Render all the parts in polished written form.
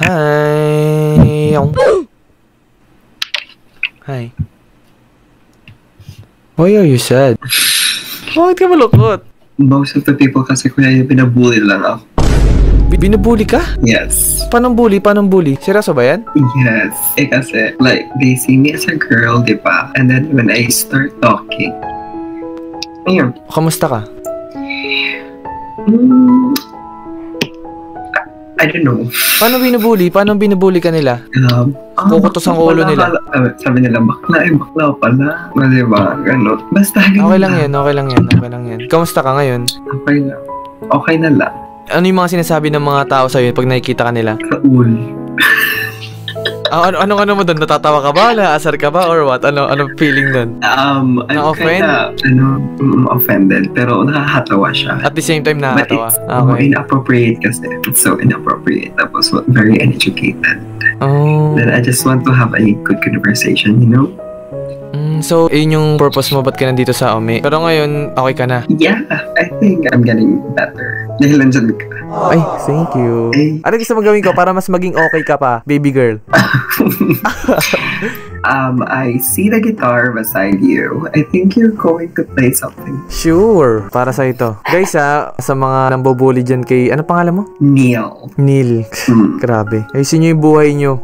Hi. Hi. Why are you sad? Bakit ka malungkot? Most of the people kasi kuya binabully lang ako. Binubully ka? Yes. Paano bully? Paano bully? Seryoso ba yan? Yes. Kasi, like, they see me as a girl, di ba? And then when I start talking, ayun. Kamusta ka? I don't know. Paano binubully? Paano binubully ka nila? Kukutos ang ulo nila. Sabi nila, bakla pala. Di ba? Gano'n. Basta ganun. Okay lang yan. Kamusta ka ngayon? Okay lang. Okay na lang. Ano yung mga sinasabi ng mga tao sa'yo pag nakikita ka nila? Kaul. Ano mo doon? Natatawa ka ba? Naasar ka ba? Or what? Ano feeling doon? I'm Na-offend? Offended. Pero nakakatawa siya. At the same time, nakakatawa. But it's inappropriate kasi. It's so inappropriate. Tapos very uneducated. Oh. Then I just want to have a good conversation, you know? So, yun yung purpose mo, ba't ka nandito sa Ome? Pero ngayon, okay ka na? Yeah, I think I'm getting better. Dahil nandyan ka. Ay, thank you. Ay. Ano gusto mo gawin ko para mas maging okay ka pa, baby girl? I see the guitar beside you. I think you're going to play something. Sure, para sa ito. Guys sa mga nambubuli dyan kay, ano pangalan mo? Neil. Grabe. Ayusin nyo yung buhay nyo.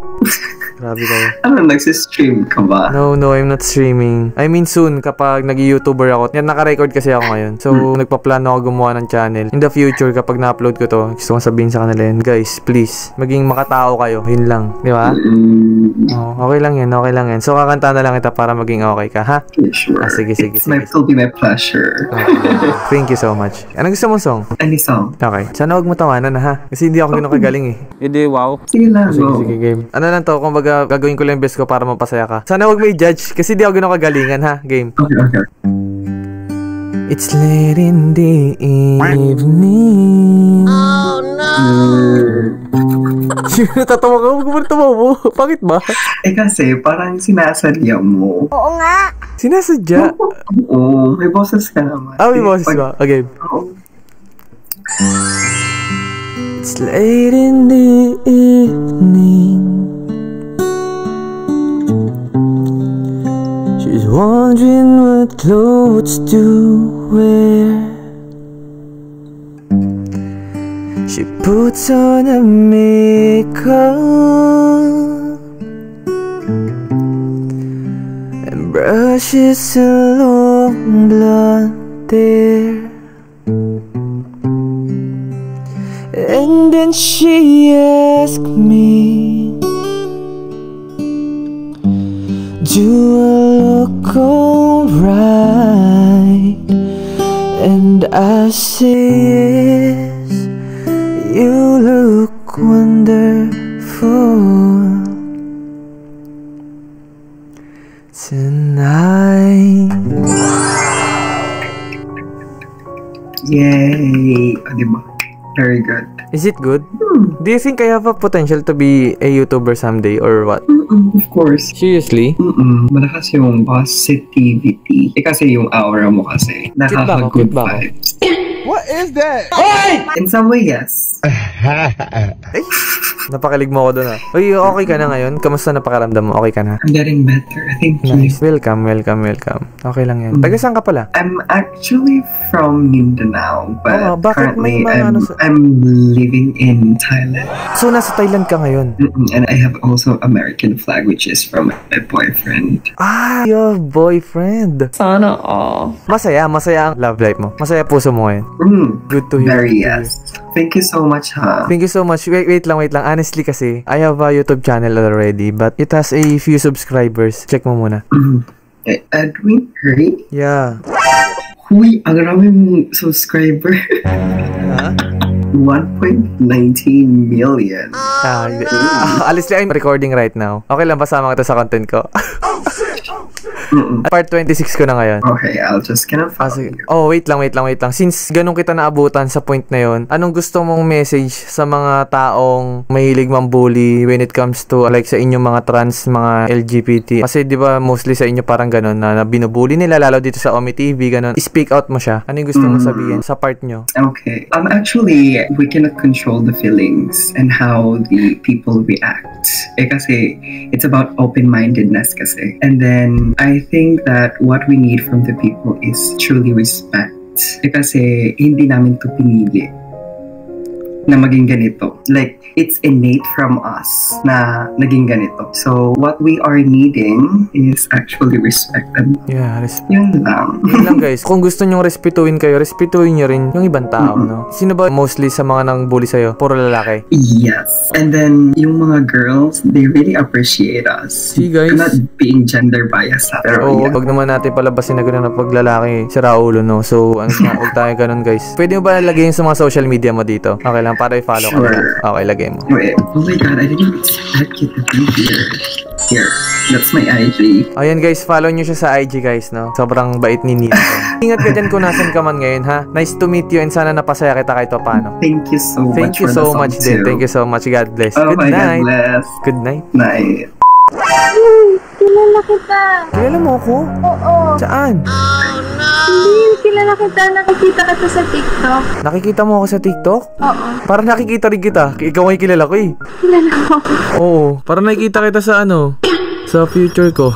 Grabe kayo. Ano, nagsistream ka ba? No, I'm not streaming. I mean soon, kapag nag-YouTuber ako. Yan, naka-record kasi ako ngayon. So, nagpa-plano ako gumawa ng channel. In the future, kapag na-upload ko to, gusto kong sabihin sa kanila yun, guys, please, maging makatao kayo. Yun lang. Di ba? Okay lang yan. So, kakanta na lang kita para maging okay ka, ha? Yeah, sure. Sige. It will be my pleasure. Thank you so much. Anong gusto mong song? Any song? Okay. Sana huwag mo tawanan, ha? Kasi hindi ako kagaling eh. Hindi, wow. Sige lang, Sige, game. Ano lang to, kumbaga, gagawin ko lang yung best ko para mapasaya ka. Sana huwag may judge, kasi di ako kagalingan, ha? Game. Okay. It's late in the evening. Oh, no! Tatawa ka? Huwag mo natawa mo. Bakit ba? Kasi parang sinasadya mo. Oo nga. Sinasadya? Oo, may boses ka naman. May boses ba? Okay. It's late in the evening. She's wondering what clothes to wear. She puts on her makeup and brushes her long blonde hair. And then she asked me, do I look alright? And I say yes, you look wonderful tonight. Yay! Diba? Very good. Is it good? Do you think I have a potential to be a YouTuber someday or what? Of course. Seriously? Malakas yung positivity. Kasi yung aura mo kasi. Nakaka-good vibes. What is that? In some way, yes. Napakilig mo ako doon Uy, okay ka na ngayon? Kamusta na pakiramdam mo? Okay ka na? I'm getting better. Thank you. Nice. Welcome. Okay lang yan. Taga saan ka pala? I'm actually from Mindanao, but bakit may currently mga I'm living in Thailand. So, nasa Thailand ka ngayon? And I have also American flag, which is from my boyfriend. Your boyfriend. Sana all. Masaya ang love life mo. Masaya puso mo ngayon. Good to hear. Very yes. Thank you so much, ha? Thank you so much. Wait lang. Honestly kasi, I have a YouTube channel already, but it has a few subscribers. Check mo muna. Edwin Curry? Yeah. Huy, ang rami mong subscriber. 1.19 million. Honestly, I'm recording right now. Okay lang ba sama kita sa content ko? Part 26 ko na ngayon. Okay, I'll just gonna follow Sige. you. Oh, wait lang. Since ganun kita naabutan sa point na yon, anong gusto mong message sa mga taong mahilig mambully when it comes to like sa inyong mga trans, mga LGBT? Kasi 'di ba mostly sa inyo parang ganun na binubully nila lalo dito sa Omi TV ganun. Speak out mo siya. Ano yung gusto mong sabihin sa part nyo? Okay. Actually, we cannot control the feelings and how the people react. Kasi it's about open-mindedness kasi. And then, I think that what we need from the people is truly respect. Kasi hindi namin to pinili na maging ganito. Like, it's innate from us na naging ganito. So, what we are needing is actually respect them. Yeah, Yun lang. Yun lang guys. Kung gusto nyong respetuhin kayo, respetuhin nyo rin yung ibang tao, no? Sino ba mostly sa mga nang bully sa'yo? Puro lalaki? Yes. And then, yung mga girls, they really appreciate us. See guys? I'm not being gender biased. Pero Oo, yeah. wag naman natin palabasin na gano'n na pag lalaki si Raulo, no? So, huwag tayo ganun guys. Pwede mo ba lagay sa mga social media mo dito? Okay lang, para i-follow ka Sure. nila. Okay, lagay mo. Wait. Oh my god, I didn't expect you to be here. Here. That's my IG. Ayan guys, follow nyo siya sa IG guys, no? Sobrang bait ni Nina. Ingat ka dyan kung nasan ka man ngayon, ha? Nice to meet you and sana napasaya kita kahit paano. Thank you so much. Thank you for so the much song din. too. Thank you so much. God bless. Oh Good my night. God bless. Good night. Night. Kilala kita. Kilala mo ako? Oo. Saan? Hindi, kilala kita. Nakikita kita sa TikTok. Nakikita mo ako sa TikTok? Oo. Parang nakikita rin kita. Ikaw ay kilala ko eh. Kilala ko. Oo. Parang nakikita kita sa ano? Sa future ko.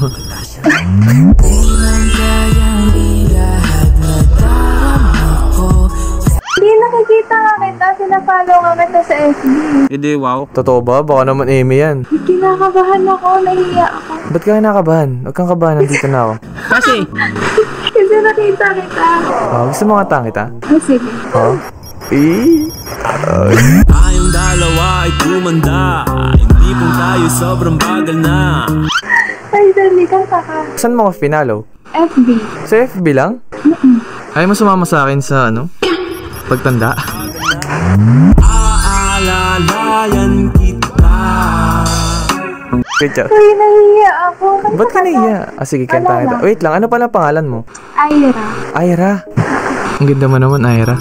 Hindi, nakikita nga kita. Sinapollow nga kita sa FB. Hindi, wow. Totoo ba? Baka naman Amy yan. Kinakabahan ako. Nahiya ako. Ba't ka nakabahan? Huwag kang kabahan. Nandito na ako. Kasi, Kasi nakita kita. Oh, gusto mo katang kita? Oh, sige. Oh? Eh? Tayong dalawa ay tumanda. Hindi po tayo sobrang bagal na. Ay, dali kang kaka. Saan mo ko pinalo? FB. Sa FB lang? Ayaw mo sumama sa akin sa ano? Pagtanda? Aalalayan kita. Good job. Uy, nahiya ako. Ba't ka nahiya? Ah, sige, kanta kita. Wait lang, ano pala pangalan mo? Ira. Aira. Ang ganda mo naman, Aira.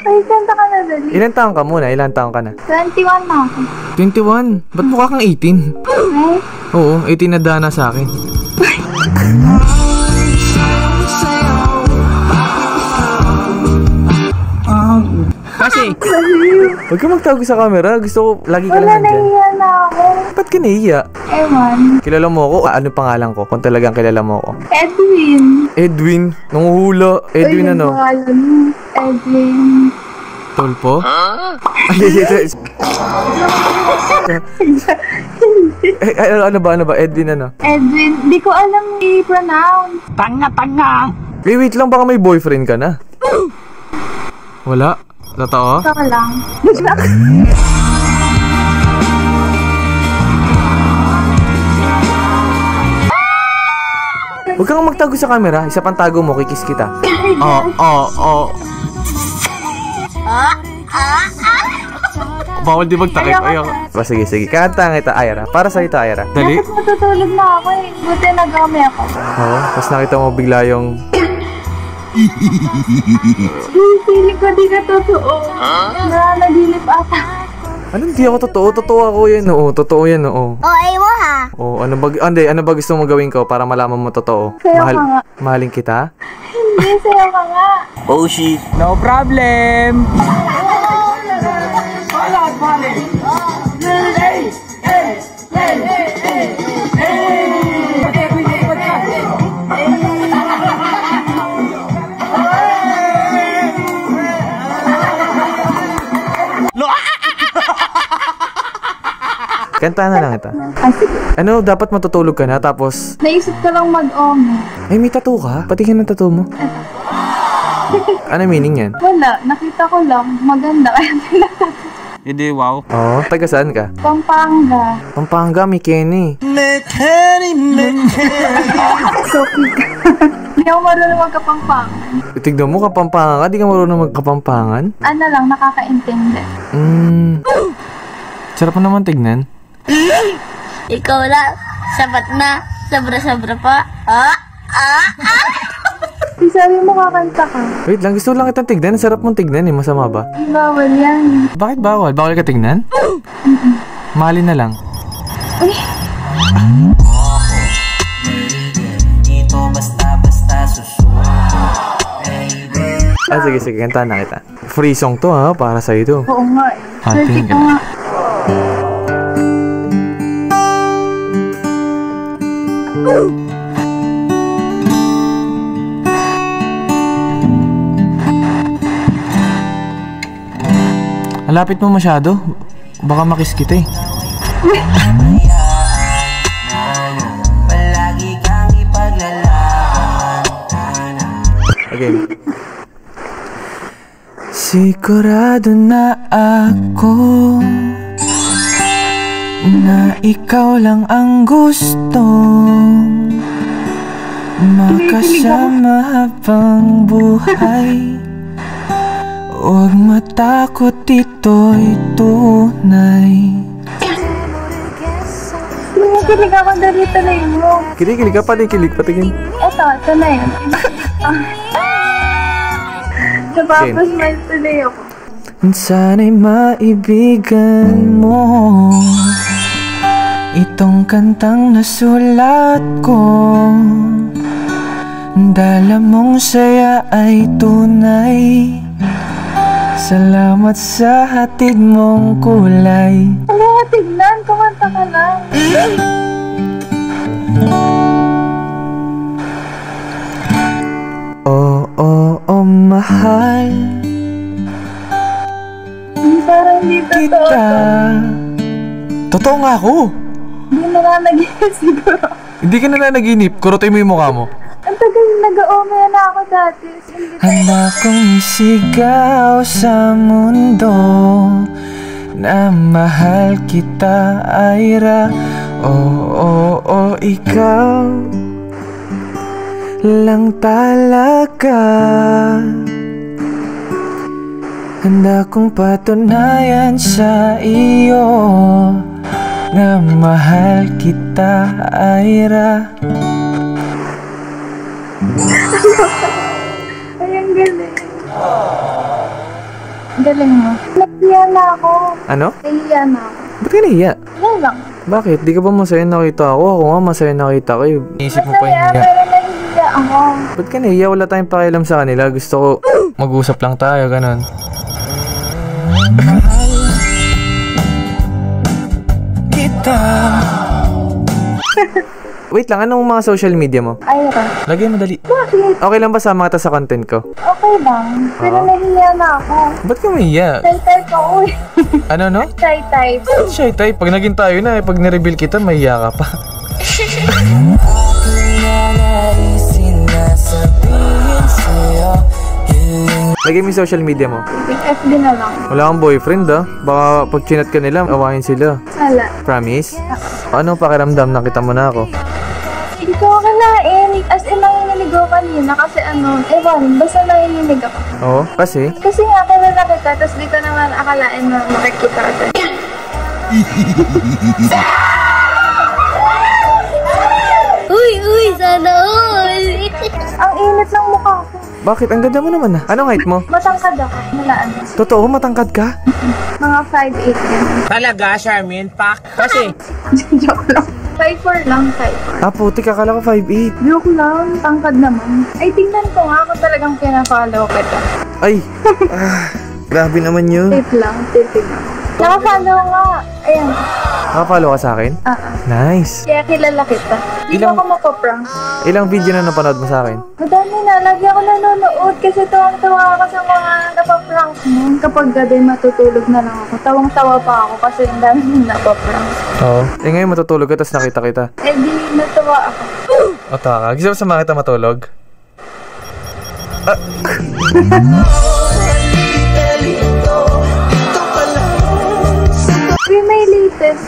Ay, kanta ka na dali. Ilan taong ka muna? Ilan taong ka na? 21 na ako. 21. Ba't mukha kang 18? Ay, Oo, 18 na dana sa akin. kasi, Huwag ka magtago sa camera. Gusto ko, lagi ka wala, lang nandyan. nahiya na ako. Ba't ka nahiya? Ewan. Kilala mo ako? Ano pangalan ko? Kung talagang kilala mo ako. Edwin. Edwin. Nanguhula. Edwin Uy, ano? yung pangalan mo. Edwin. Tolpo? Ay, ano ba? Edwin ano? Edwin. Di ko alam i-pronounce. Wait lang. Baka may boyfriend ka na. Wala? Totoo? Ito lang. Huwag kang magtago sa camera. Isa pang tago mo, kikis kita. Bawal di magtakip. Ayoko. Sige. Kanta kita, Aira. Para sa ito, Aira. Dali. Dapat matutulog na ako eh. Buti nagami ako. Oo. Tapos nakita mo bigla yung... Feeling ko di ka totoo. Nanaginip ata. Ano, hindi ako totoo. Totoo ako yan, oo. Totoo yan, oo. O, ay mo ha. Oo, ano ba gusto mo gawin ko para malaman mo totoo? Sayo ka nga. Mahalin kita? Hindi, sayo ka nga. Oshi. No problem. Kanta na lang kita. Ah, sige. Ano, dapat matutulog ka na tapos... Naisip ko lang mag-ongo. Ay, may tattoo ka? Pati ka ng tattoo mo? Ano meaning yan? Wala, nakita ko lang. Maganda kaya pinatato. Hindi, wow. Oo, taga saan ka? Pampanga. Pampanga, may Kenny. So, hindi ako marunong magkapampangan. Tignan mo, Kapampangan ka? Di ka marunong magkapampangan? Ano lang, nakakaintindi. Sarap mo naman tignan. Ikaw lang. Sapat na. Sobra-sobra pa. Sabi mo kakanta ka. Wait lang, gusto lang kitang tignan. Sarap mong tignan eh. Masama ba? Bawal yan. Bakit bawal? Bawal ka tignan? Mahalin na lang. Dito basta-basta susuko. Sige, sige. Kantahan na kita. Free song to ha. Para sa'yo to. Oo nga eh. Tingin ka ko na. nga. Malapit mo masyado. Baka makis kita eh. Palagi kang ipaglalaban. Okay. Sigurado na ako na ikaw lang ang gustong makasama habang buhay. Huwag matakot, ito'y tunay. Kinikilig ako dali tuloy mo. Kilig ka, patikilig, patingin. Ito na yun. Napapasmile tuloy ako. Sana'y maibigan mo itong kantang nasulat ko. Dala mong saya ay tunay. Salamat sa hatid mong kulay. Ano ka tignan? Kumanta ka lang. Oo, mahal Parang hindi totoo. kita. Totoo nga ako. Hindi mo na nag-iisip siguro. Hindi ka na nanaginip. Kurutin mo yung mukha mo. Ang tagal nag-omaya na ako dati. Hindi Handa kong isigaw sa mundo na mahal kita, Ira. Oo, ikaw lang talaga. Handa kong patunayan sa iyo na mahal kita, Ira. Ay, ang galing. Galing mo. Nahiya na ako. Ano? Nahiya na ako. Ba't ka nahiya? Yan lang. Bakit? Di ka ba masaya nakita ako? Ako nga masaya nakita ko. Isip mo pa yung Masaya, hiya. pero nahiya ako. Ba't ka nahiya? Wala tayong pakialam sa kanila. Gusto ko mag-usap lang tayo, ganun. Kita. Wait lang, anong mga social media mo? Ira. Lagay mo dali. Bakit? Okay lang ba sama kita sa content ko? Okay lang. Pero Oo. nahiya na ako. Ba't ka mahiya? Shy type ako eh. Ano, no? Shy type. Shy type. Pag naging tayo na, pag nireveal kita, mahiya ka pa. Lagay mo yung social media mo. Yung FB na lang. Wala kang boyfriend ah. Baka pag chinat ka nila, awahin sila. Wala. Promise? Ano pakiramdam? Nakita mo na ako. Hindi ko akalain. As in, nanginginig ako kanina kasi ewan, basta nanginginig ako. Oo, kasi? Kasi nga, kilala kita, tapos di ko naman akalain na makikita ka dyan. Uy, sana all. Ang init ng mukha ko. Bakit? Ang ganda mo naman ah. Anong height mo? Matangkad ako. Malaan. Totoo, matangkad ka? Mga 5'8 yan. Talaga, Charmin? Pak? Kasi, Joke lang. 5'4 lang, 5'4. Ah, putik, akala ko 5'8. Joke lang, tangkad naman. Ay, tingnan ko nga kung talagang pinafollow kita. Ay! Grabe naman yun. Tip lang, titignan. Nakafollow nga. Ayan. Nakapalo ka sa akin? Nice. Kaya kilala kita. Hindi Ilang- ako mapaprank. Ilang video na napanood mo sa akin? Madami na. Lagi ako nanonood kasi tuwang-tuwa ako sa mga napaprank mo. Kapag gabi matutulog na lang ako. Tawang-tawa pa ako kasi ang dami nang napaprank. Oo. Eh ngayon matutulog ka, tapos nakita kita. Eh di natuwa ako. O taka, gusto mo sama kita matulog? Uy, may latest.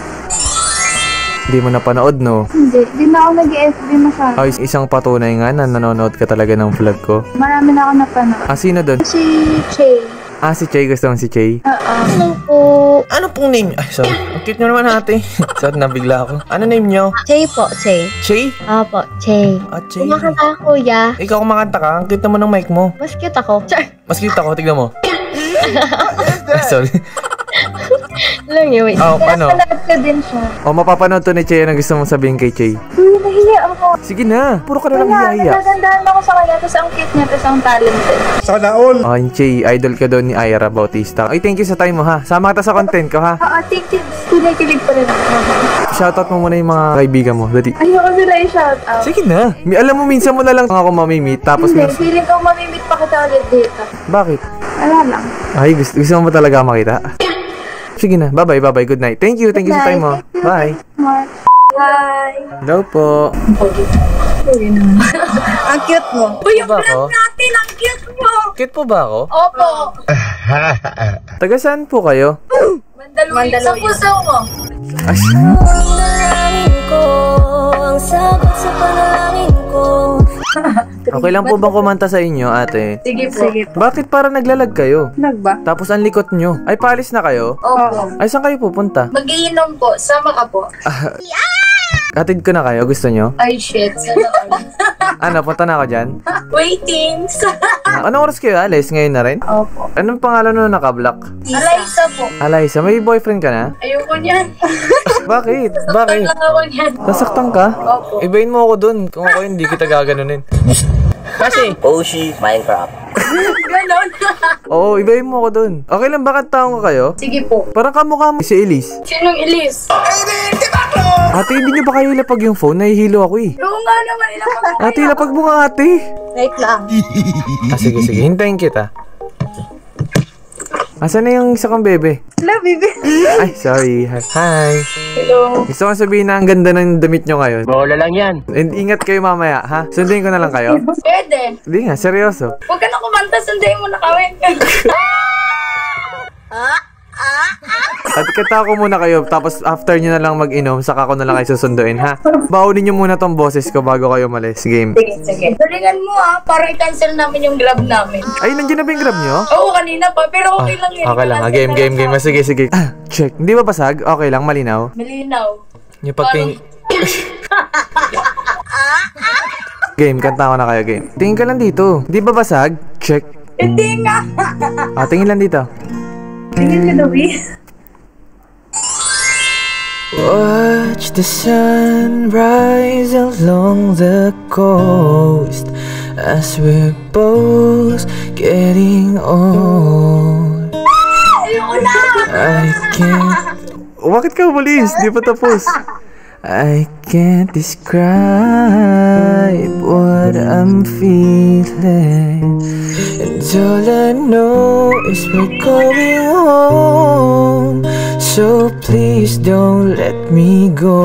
Hindi mo napanood, no? Hindi. Di na ako nag-FB masyado. Ay, isang patunay nga na nanonood ka talaga ng vlog ko. Marami na ako napanood. Ah, sino doon? Si Che. Ah, si Che. Gusto mo si Che? Oo. Hello po. po. Ano pong name? Ay, sorry. Ang cute nyo naman ate. Sorry, nabigla ako. Ano name nyo? Che po, Che. Che? Opo, Che. Ah, Che. Kumakanta ka, kuya. Ikaw kumakanta ka? Ang cute naman ng mic mo. Mas cute ako. Char. Mas cute ako, tignan mo. Ay, sorry. Lang yun, wait. Oh, ano? Nanonood ka din siya. O, mapapanood to ni Che. Ano gusto mong sabihin kay Che? Uy, nahiya ako. Sige na. Puro ka na lang Wala, hiyaya. nagagandahan ako sa kanya. Tapos ang cute niya, tapos ang talented. Oh, Che, idol ka doon ni Ira Bautista. Ay, thank you sa time mo ha. Sama kita sa content ko ha. Oo, thank you. Kinikilig pa rin ako. Shoutout mo muna yung mga kaibigan mo. Dali. Ayoko sila i-shoutout. Sige na. Alam mo, minsan mo na lang ako mamimit. Tapos Hindi, feeling ko mamimit pa kita ulit dito. Bakit? Wala lang. Ay, gusto mo talaga makita? Sige na. Bye-bye, bye-bye. Good night. Thank you sa time mo. Bye. Mark. Bye. Hello po. Ang cute mo. Uy, yung Vlog natin, ang cute mo. Cute po ba ako? Opo. Taga saan po kayo? Mandaluyong. Sa puso mo. Ay, Panalangin ko, ang sagot sa panalangin ko. okay lang po bang kumanta sa inyo, ate? Sige po. Sige. Bakit para naglalag kayo? Nagba? Tapos ang likot nyo. Ay, paalis na kayo? Opo. Ay, saan kayo pupunta? Magiinom po. Sama ka po. Atid ko na kayo. Gusto nyo? Ay, shit. Ano, punta na ako dyan? Waiting. Anong oras kayo alis? Ngayon na rin? Opo. Anong pangalan nun naka-block? Alaysa po. Alaysa, may boyfriend ka na? Ayoko niyan. Bakit? Bakit? Lang ako niyan. Nasaktan ka? Opo. Ibahin mo ako dun. Kung ako hindi kita gaganunin. Kasi, Oshi, Minecraft. Ganon. Oo, ibahin mo ako dun. Okay lang, bakit taong ka kayo? Sige po. Parang kamukha mo si Elise. Sinong Elise? Ate, hindi nyo ba kayo ilapag yung phone? Nahihilo ako eh. Oo nga naman. Ilapag mo. Ate, ilapag mo nga ate. Wait lang. Sige, sige. Hintayin kita. Asan na yung isa kong bebe? Hello, baby. Ay, sorry. Hi. Hello. Gusto ko sabihin na ang ganda ng damit nyo ngayon. Bola lang yan. And ingat kayo mamaya, ha? Sundin ko na lang kayo. Pwede. Hindi nga, seryoso. Huwag ka na kumanta. Sundayin mo na kami. At kata ko muna kayo, tapos after nyo na lang mag-inom, saka ko na lang kayo susunduin, ha? Baunin nyo muna tong boses ko bago kayo malis. Game. Sige, sige. Galingan mo para i-cancel namin yung grab namin. Ay, nandiyan na ba yung grab nyo? Oo, kanina pa. Pero okay lang yun. Okay lang, ha? Game, game, game. Sige, sige. Check. Hindi ba basag? Okay lang, malinaw. Malinaw. Yung pagting... Game, kanta ko na kayo, game. Tingin ka lang dito. Di ba basag? Check. Hindi nga. Tingin lang dito. Tingin ka daw eh. Watch the sun rise along the coast as we're both getting old. Ayoko na! I can't... Bakit ka umalis? Di pa tapos. I can't describe what I'm feeling, and all I know is we're going home. So please don't let me go.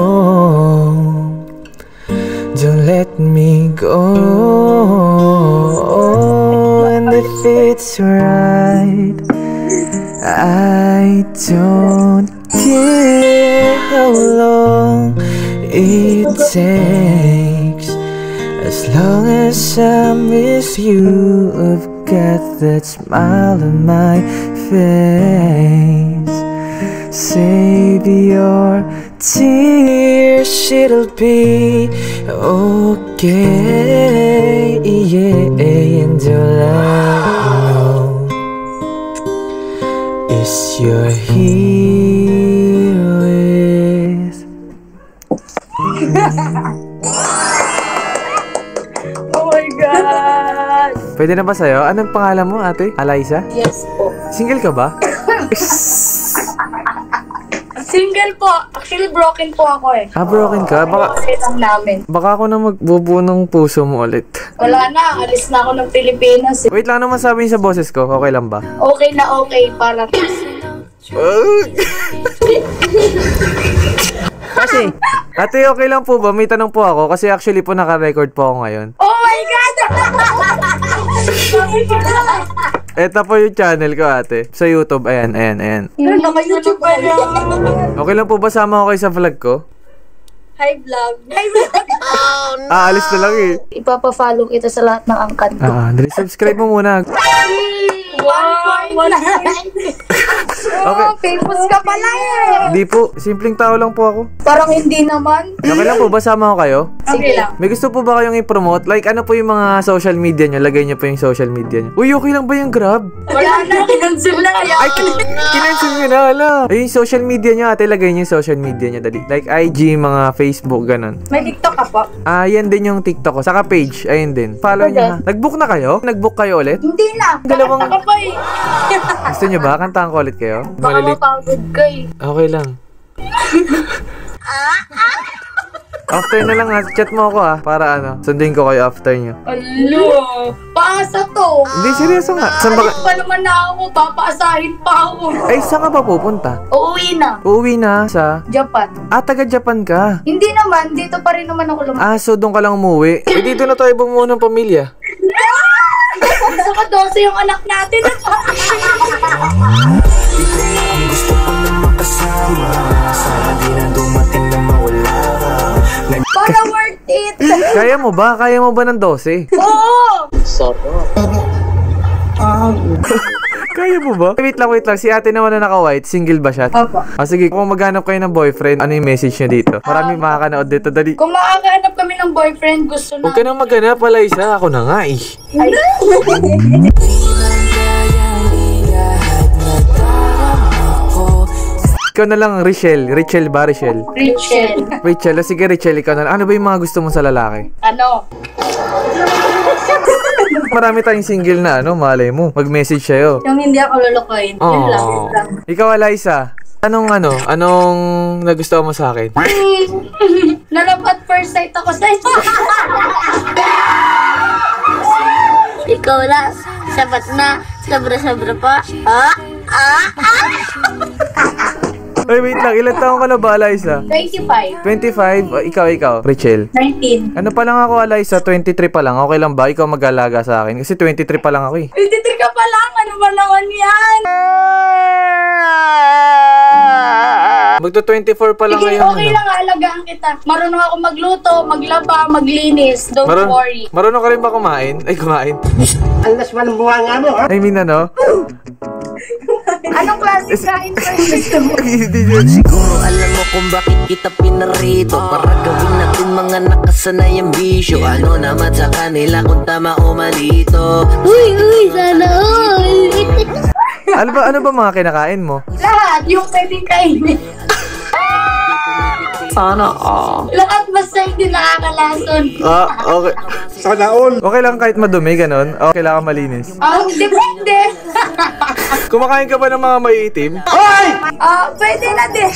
Don't let me go. And if it's right, I don't care how long it takes, as long as I'm with you. I've got that smile on my face. Save your tears, it'll be okay. Yeah, and all I know is you're here with Oh my God! Pwede na ba sa'yo? Anong pangalan mo, ate? Alaysa? Yes po. Single ka ba? Single po. Actually, broken po ako eh. Broken ka? Okay lang namin. Baka ako na magbubuo ng puso mo ulit. Wala na. Alis na ako ng Pilipinas eh. Wait lang, ano masabi niyo sa boses ko? Okay lang ba? Okay na okay para. Kasi, Ate, okay lang po ba? May tanong po ako kasi actually po naka-record po ako ngayon. Oh my God! Ito po yung channel ko, ate. Sa YouTube. Ayan, ayan, ayan. Naka-YouTube pa yan. Okay lang po ba sama ko kayo sa vlog ko? Hi vlog. Hi vlog. Alis na lang eh. Ipapa-follow kita sa lahat ng angkan ko. Dali, subscribe mo muna. Wow! Okay. Famous ka pala eh. Hindi po, simpleng tao lang po ako. Parang hindi naman. Okay lang po ba sama ko kayo? Sige lang. May gusto po ba kayong i-promote? Like ano po yung mga social media nyo? Lagay nyo po yung social media nyo. Uy, okay lang ba yung Grab? Wala na, kinancel na. Ay, kinancel nyo na, ala. Ay, yung social media nyo, ate, lagay nyo yung social media nyo, dali. Like IG, mga Facebook, ganun. May TikTok ka po? Yan din yung TikTok ko. Saka page, ayun din. Follow nyo ha. Nag-book na kayo? Nag-book kayo ulit? Hindi na. Dalawang... Kanta ka pa eh. Gusto nyo ba? Kantahan ko ulit kayo? Baka mapagod ka eh. Okay lang. After na lang ha, chat mo ako ha. Para ano, sundin ko kayo after nyo. Alo, paasa to. Hindi, seryoso nga. Saan ba? Pa naman na ako, papaasahin pa ako. Ay, saan ka pa pupunta? Uuwi na. Uuwi na sa... Japan. Taga Japan ka. Hindi naman, dito pa rin naman ako lumaki. So doon ka lang umuwi. Dito na tayo bumuo ng pamilya. Gusto ko 12 yung anak natin. Gusto ko na makasama. Sana di na dumating na mawala ka. Para worth it. Kaya mo ba? Kaya mo ba ng 12? Oo. Kaya mo ba? Wait lang. Si ate naman na naka-white. Single ba siya? Opo. Sige, kung maghanap kayo ng boyfriend, ano yung message niya dito? Maraming makakanood dito. Dali. Kung makakahanap kami ng boyfriend, gusto na. Huwag ka nang maghanap, Alaysa. Ako na nga eh. Ay. Ikaw na lang, Richelle. Richelle ba, Richelle? Rachel. Rachelle, sige Richelle, ikaw na lang. Ano ba yung mga gusto mo sa lalaki? Ano? Marami tayong single na, ano, malay mo. Mag-message sa'yo. Yung hindi ako lulukoyin. Yun lang, yun lang. Ikaw, Alaysa. Anong nagustuhan mo sa akin? Na-love at first sight ako sa'yo. Ikaw lang, sapat na, sobra-sobra pa. Ay, wait lang. Ilan taong ka na ba, Alaysa? 25. 25? Ikaw, Richelle. 19. Ano pa lang ako, Alaysa? 23 pa lang. Okay lang ba? Ikaw mag-alaga sa akin? Kasi 23 pa lang ako eh. 23 ka pa lang. Ano ba naman yan? Magto-24 pa lang Sige, ngayon. okay lang. Alagaan kita. Marunong ako magluto, maglaba, maglinis. Don't worry. Marunong ka rin ba kumain? Ay, kumain. Alas man ang bunga nga mo, ha? I mean, ano? Anong klase kain pa yung gusto mo? Siguro alam mo kung bakit kita pinarito, para gawin natin mga nakasanayang bisyo. Ano naman sa kanila kung tama o malito. Uy, sana all. Ano ba mga kinakain mo? Lahat yung pwedeng kainin. Sana Lahat basta hindi nakakalason. Okay. Sana all. Okay lang kahit madumi, ganun? O kailangan malinis? Depende. Kumakain ka ba ng mga maiitim? Pwede na din.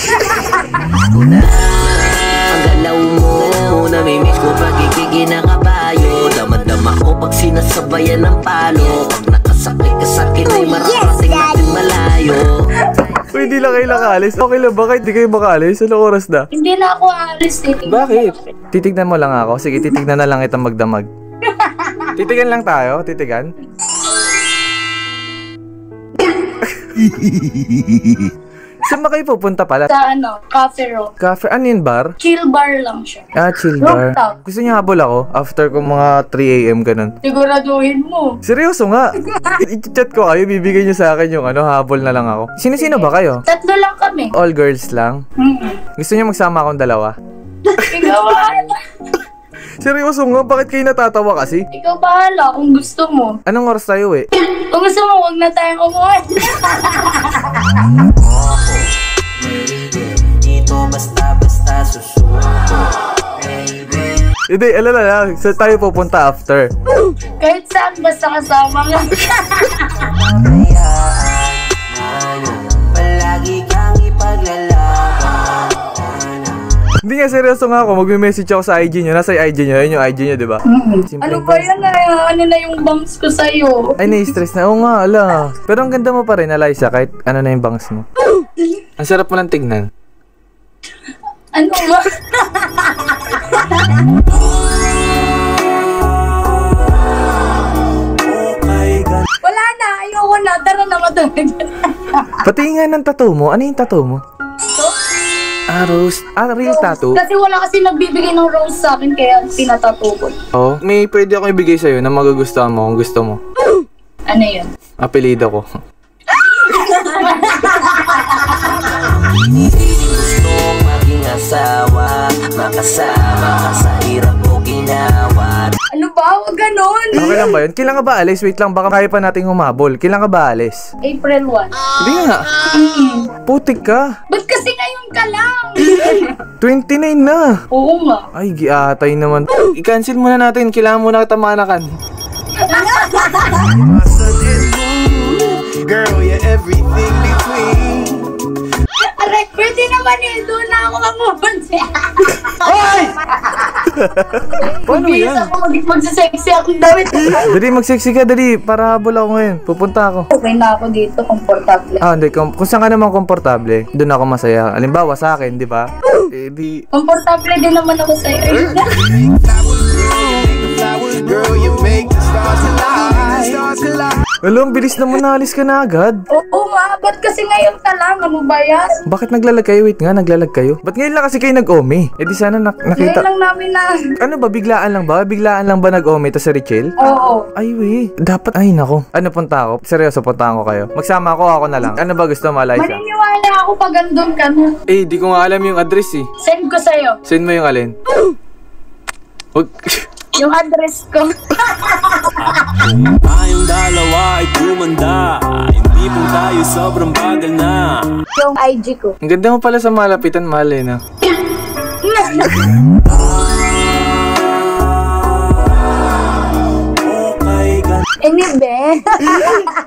Ang galaw mo, namimiss ko pag ikikinakabayo. Damadama ko pag sinasabayan ng palo. Pag nakasakay ka sa akin ay mararating natin malayo. Hindi lang kayo nakaalis. Okay lang ba kahit di kayo makaalis? Anong oras na? Hindi na ako aalis. Bakit? Titignan mo lang ako. Sige, titignan na lang itang magdamag. Titigan lang tayo? Titigan? Saan ba kayo pupunta pala? Sa Cafe Rock. Cafe? Ano yun, bar? Chill bar lang siya. Chill bar. Rooftop. Gusto niyo habol ako? After ko mga 3 AM ganun. Siguraduhin mo. Seryoso nga. I-chat ko kayo, bibigay niyo sa akin yung habol na lang ako. Sino-sino ba kayo? 3 lang kami. All girls lang? Gusto niyo magsama akong dalawa? Ikaw bahala. Seryoso nga, bakit kayo natatawa kasi? Ikaw bahala kung gusto mo. Anong oras tayo eh? Kung gusto mo, huwag na tayong umuwi. Dito basta-basta susuko. Hindi, alala lang. Saan tayo pupunta after? Kahit saan, basta kasama ka. Palagi kang ipaglalaban. Hindi nga, seryoso nga ako. Magme-message ako sa IG nyo. Nasa IG nyo. Yun yung IG nyo, diba? Ano ba yan? Ano na yung bangs ko sa'yo? Ay, nai-stress na. Oo nga, ala. Pero ang ganda mo pa rin, Alaysa, kahit ano na yung bangs mo. Ang sarap mo lang tignan. Ano ba? Wala na. Ayoko na. Tara na matulog. Pati nga ng tattoo mo. Ano yung tattoo mo? Rose. Real tattoo? Kasi wala kasi nagbibigay ng rose sa akin kaya pinatattoo ko. Oh, may pwede ako ibigay sa'yo na magugustuhan mo kung gusto mo. Ano yun? Apelido ko. Gustong maging asawa, makasama ka sa hirap o ginawa. Ano ba? Huwag ganon. Okay lang ba yun? Kailan ka ba alis? Wait lang, baka kaya pa nating humabol. Kailan ka ba alis? April 1. Hindi nga. Putik ka. Ba't kasi ngayon ka lang? 29 na. Oo nga. Ay, giatay naman. I-cancel muna natin. Kailangan muna kita manakan. Girl, you're everything between. Aray, pwede naman eh. Doon na ako kamupunti. Paano Bilis yan? ako magsasexy akong damit. Dali, mag-sexy ka. Dali, para habol ako ngayon. Pupunta ako. Okay na ako dito, komportable. Hindi. Kung saan ka naman komportable, doon ako masaya. Halimbawa sa akin, di ba? Eh, di... Komportable din naman ako sa'yo. Girl, you make the stars collide. Alam, bilis naman naalis ka na agad. Oo nga, ba't kasi ngayon ka lang? Ano ba yan? Bakit naglalag kayo? Wait nga, naglalag kayo? Ba't ngayon lang kasi kayo nag-ome? Eh di sana Ngayon nakita... lang namin na. Ano ba? Biglaan lang ba? Biglaan lang ba nag-ome to si Richelle? Oo. Ay, we. Dapat, ay nako. Ano, punta ako? Seryoso, puntahan ko kayo. Magsama ako na lang. Ano ba gusto mo, Eliza? Maniniwala ako pag andun ka na. Eh, di ko nga alam yung address eh. Send ko sa'yo. Send mo yung alin? Huwag... Yung address ko. Tayong dalawa ay tumanda. Hindi po tayo sobrang bagal na. Yung IG ko. Ang ganda mo pala sa malapitan, mahal eh, no? Inibe.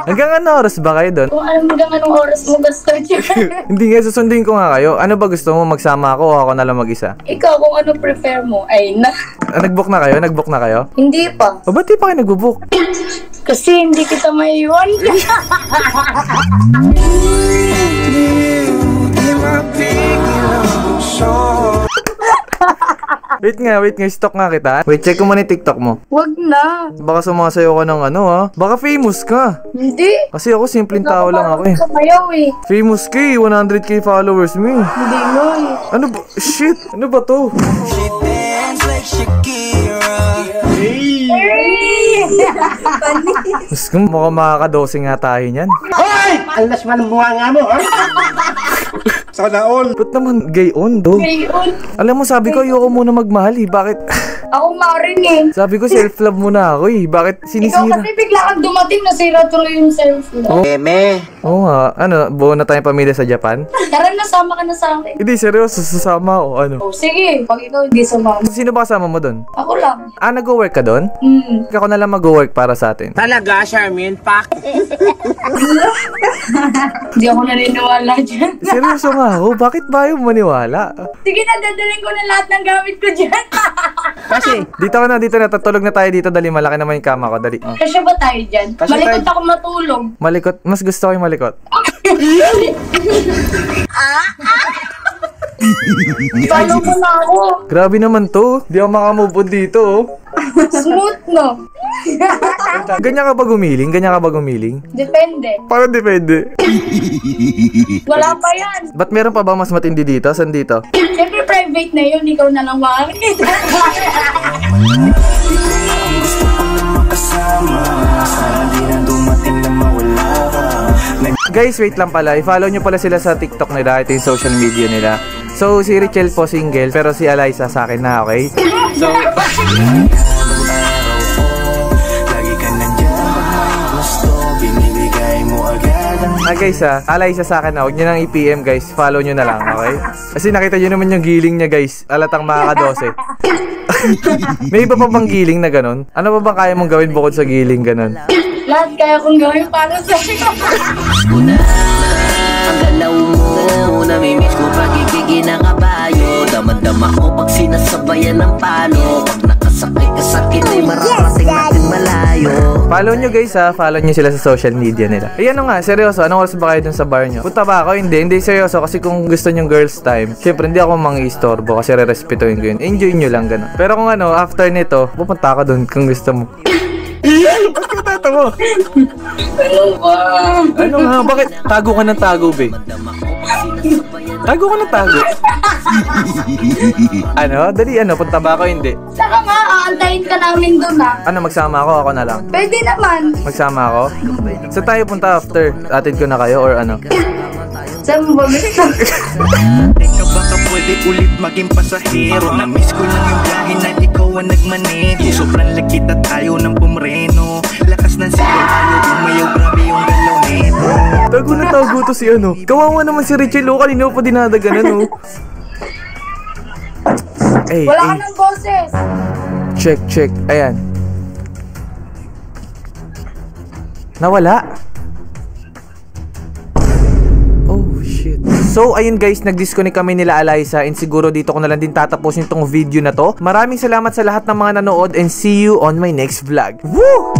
Hanggang ano oras ba kayo doon? Kung alam mo hanggang anong oras mo gusto dyan. Hindi nga, susundin ko nga kayo. Ano ba gusto mo? Magsama ako o ako na lang mag-isa? Ikaw, kung ano prefer mo, ay na. Nag-book na kayo? Nag-book na kayo? Hindi pa. O ba't di pa kayo nag-book? Kasi hindi kita maiwan. Wait nga, stalk nga kita. Wait, check ko muna yung TikTok mo. Wag na. Baka sumasayaw ka ng ano ha? Baka famous ka. Hindi. Kasi ako simpleng tao lang ako eh. Sumayaw eh. Famous ka eh, 100k followers mo eh. Hindi mo eh. Ano ba? Shit! Ano ba to? Mas kung mukhang makakadosing nga tayo niyan. Hoy! Alas man ang bunga nga mo, ha? Sana all. Ba't naman gay on do? Ngayon, Alam mo, sabi ko ayoko muna magmahal eh. Bakit? ako nga rin eh. Sabi ko self-love muna ako eh. Bakit Ikaw sinisira? kasi bigla kang dumating, nasira tuloy yung self-love. Oo nga. Ano, buo na tayong pamilya sa Japan? Tara, nasama ka na sa akin. Hindi, seryoso. Sasama ako. Ano? Oh, sige, pag ikaw hindi sumama. Sino ba kasama mo doon? Ako lang. Nag-work ka doon? Ako na lang mag-work para sa atin. Talaga, Charmin? Pak! Hindi ako naniniwala dyan. Seryoso nga ako. Bakit ba yung maniwala? Sige na, dadalhin ko na lahat ng gamit ko dyan. Kasi, Dito ka na, dito na. Tatulog na tayo dito. Dali, malaki naman yung kama ko. Dali. Oh. Kasya ba tayo dyan? Kasya Malikot tayo. ako matulog. Malikot. Mas gusto ko yung malikot. Follow mo na ako. Grabe naman to. Di ako makamove on dito. Oh. Smooth, no? Ganyan ka ba gumiling? Ganyan ka ba gumiling? Depende. Parang depende. Wala pa yan. Ba't meron pa ba mas matindi dito? Saan dito? Siyempre private na yun, ikaw na lang makakita. Guys, wait lang pala. I-follow nyo pala sila sa TikTok nila. Ito yung social media nila. So, si Richelle po single, pero si Eliza sa akin na, okay? So, guys Eliza sa akin na. Huwag nyo nang i-PM guys. Follow nyo na lang, okay? Kasi nakita nyo naman yung giling niya guys. Alatang makakadose. May iba pa bang giling na ganun? Ano pa bang kaya mong gawin bukod sa giling ganun? Lahat kaya kong gawin para sa'yo. Ang galaw mo, namimiss ko pagigigin ng kabayo. Damadama ko pag sinasabayan ng palo. Pag nakasakay ka sa akin ay mararating natin malayo. Follow nyo guys follow nyo sila sa social media nila. Ayan nga, seryoso, anong oras ba kayo dun sa bar nyo? Punta ba ako? Hindi seryoso kasi kung gusto nyo girls time, syempre hindi ako mang-istorbo kasi re-respetuhin ko yun. Enjoy nyo lang ganun. Pero kung ano, after nito, pupunta ka dun kung gusto mo. Ba't ka tatawa? Ano ba? Ano nga? Bakit? Tago ka ng tago, be. Tago ka ng tago. Ano? Dali, punta ba ako? Hindi. Saka nga, aantayin ka namin doon Ano, magsama ako? Ako na lang. Pwede naman. Magsama ako? Saan tayo punta after? Atid ko na kayo or ano? Saan mo ba gusto? Ikaw baka pwede ulit maging pasahero. Na-miss ko lang yung biyahe na ikaw ang nagmaneho. Sobrang lagkit at ayaw ng pumreno. Lakas ng sigaw, ayaw umayaw, grabe yung galaw neto. Tago na tago to si ano. Kawawa naman si Richel, oh. Kanina pa dinadaganan, oh. Ay, Wala ka ng boses. Check. Ayan. Nawala. Oh, shit. So, ayun guys, nag-disconnect kami nila Eliza and siguro dito ko na lang din tatapusin tong video na to. Maraming salamat sa lahat ng mga nanood and see you on my next vlog. Woo!